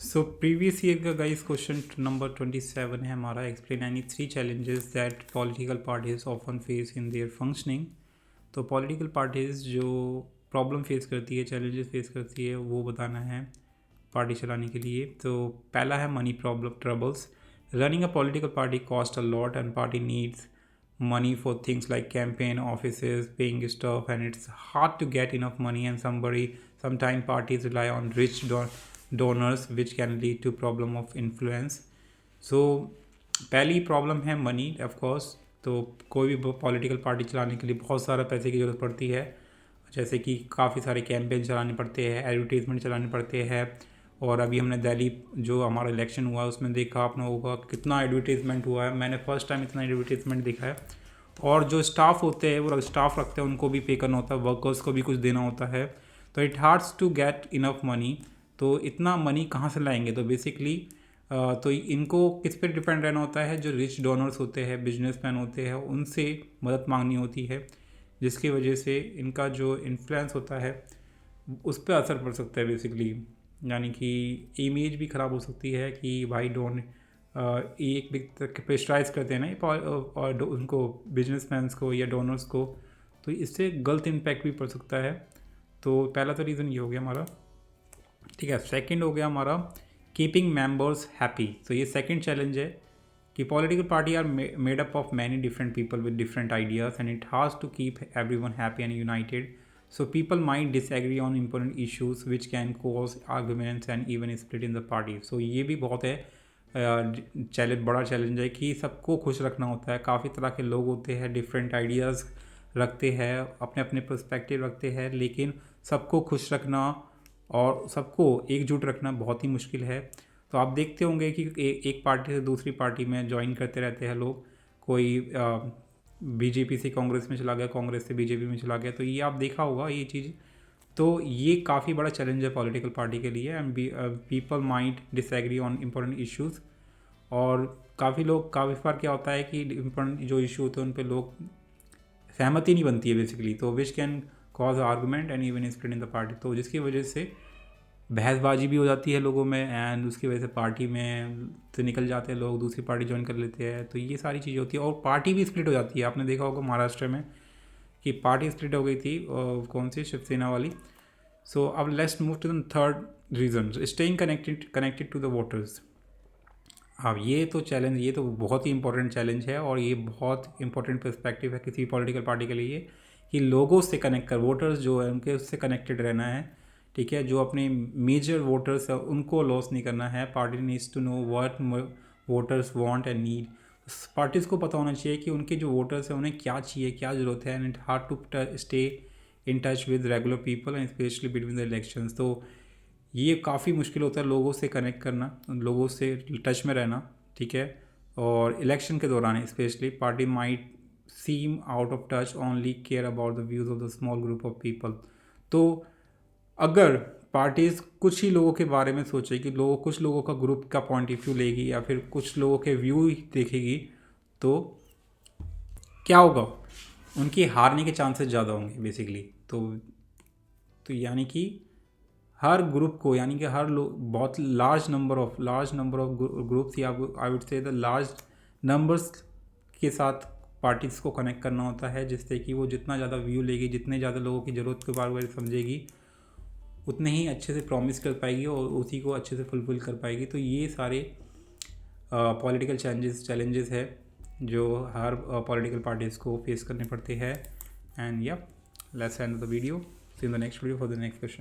So previous year का guys question number 27 है हमारा। Explain any 3 challenges that political parties often face in their functioning. तो political parties जो problem face करती है, चैलेंजेस फेस करती है, वो बताना है पार्टी चलाने के लिए। तो पहला है money problem troubles. Running a political party cost a lot and party needs money for things like campaign offices, paying stuff, and it's hard to get enough money. And sometimes parties rely on rich donors, which can lead to problem of influence. So पहली problem है money of course. तो कोई भी political party चलाने के लिए बहुत सारा पैसे की ज़रूरत पड़ती है, जैसे कि काफ़ी सारे कैंपेन चलाने पड़ते हैं, एडवर्टीजमेंट चलाने पड़ते हैं। और अभी हमने दिल्ली जो हमारा इलेक्शन हुआ उसमें देखा आपने होगा कितना एडवर्टीज़मेंट हुआ है। मैंने फर्स्ट टाइम इतना एडवर्टीज़मेंट देखा है। और जो स्टाफ होते हैं वो स्टाफ रखते हैं, उनको भी पे करना होता है, वर्कर्स को भी कुछ देना होता है। तो it hards to get enough money. तो इतना मनी कहाँ से लाएंगे? तो बेसिकली तो इनको किस पे डिपेंड रहना होता है? जो रिच डोनर्स होते हैं, बिजनेसमैन होते हैं, उनसे मदद मांगनी होती है, जिसकी वजह से इनका जो इन्फ्लुएंस होता है उस पर असर पड़ सकता है बेसिकली। यानी कि इमेज भी ख़राब हो सकती है कि भाई डोन एक भी प्रेशराइज करते हैं ना और उनको बिजनेसमैन्स को या डोनर्स को, तो इससे गलत इम्पैक्ट भी पड़ सकता है। तो पहला तो रीज़न ये हो गया हमारा, ठीक है। सेकंड हो गया हमारा कीपिंग मेंबर्स हैप्पी। तो ये सेकंड चैलेंज है कि political party are made up of many different people with different ideas and it has to keep everyone happy and united. So people might disagree on important issues which can cause arguments and even split in the party. So ये भी बहुत है challenge, बड़ा challenge है कि सबको खुश रखना होता है। काफ़ी तरह के लोग होते हैं, डिफरेंट आइडियाज़ रखते हैं, अपने अपने पर्सपेक्टिव रखते हैं, लेकिन सबको खुश रखना और सबको एकजुट रखना बहुत ही मुश्किल है। तो आप देखते होंगे कि एक पार्टी से दूसरी पार्टी में ज्वाइन करते रहते हैं लोग। कोई बीजेपी से कांग्रेस में चला गया, कांग्रेस से बीजेपी में चला गया। तो ये आप देखा होगा ये चीज़। तो ये काफ़ी बड़ा चैलेंज है पॉलिटिकल पार्टी के लिए। And people might disagree on important issues. और काफ़ी बार क्या होता है कि इम्पोर्टेंट जो इशू होते हैं उन पर लोग सहमति नहीं बनती है बेसिकली। तो which can cause argument and even split in the party. तो जिसकी वजह से बहसबाजी भी हो जाती है लोगों में, एंड उसकी वजह से पार्टी में से निकल जाते हैं लोग, दूसरी पार्टी ज्वाइन कर लेते हैं। तो ये सारी चीज़ें होती है और पार्टी भी स्प्लिट हो जाती है। आपने देखा होगा महाराष्ट्र में कि पार्टी स्प्लिट हो गई थी, कौन सी, शिवसेना वाली। सो अब let's move to the third reason, staying connected to the voters. अब ये तो बहुत ही इंपॉर्टेंट चैलेंज है और ये बहुत इंपॉर्टेंट पर्सपेक्टिव है किसी पॉलिटिकल पार्टी के लिए कि लोगों से कनेक्ट कर, वोटर्स जो है उनके उससे कनेक्टेड रहना है, ठीक है। जो अपने मेजर वोटर्स है उनको लॉस नहीं करना है। Party needs to know what voters want and need. Parties को पता होना चाहिए कि उनके जो वोटर्स हैं उन्हें क्या चाहिए, क्या ज़रूरत है। And it hard to stay in touch with regular people and specially between the elections. तो ये काफ़ी मुश्किल होता है लोगों से कनेक्ट करना, लोगों से टच में रहना, ठीक है। और इलेक्शन के दौरान specially party might seem out of touch, only care about the views of the small group of people. तो अगर पार्टीज़ कुछ ही लोगों के बारे में सोचे कि कुछ लोगों का ग्रुप का पॉइंट ऑफ व्यू लेगी या फिर कुछ लोगों के व्यू ही देखेगी, तो क्या होगा? उनकी हारने के चांसेस ज़्यादा होंगे बेसिकली। तो यानी कि हर ग्रुप को, यानी कि हर लोग, बहुत लार्ज नंबर ऑफ ग्रुप्स या I would say the large numbers के साथ पार्टीज़ को कनेक्ट करना होता है, जिससे कि वो जितना ज़्यादा व्यू लेगी, जितने ज़्यादा लोगों की ज़रूरत के बारे में समझेगी, उतने ही अच्छे से प्रॉमिस कर पाएगी और उसी को अच्छे से फुलफिल कर पाएगी। तो ये सारे पॉलिटिकल चैलेंजेस है जो हर पॉलिटिकल पार्टीज़ को फेस करने पड़ते हैं। एंड या let's end the video, see in the next video for the next question.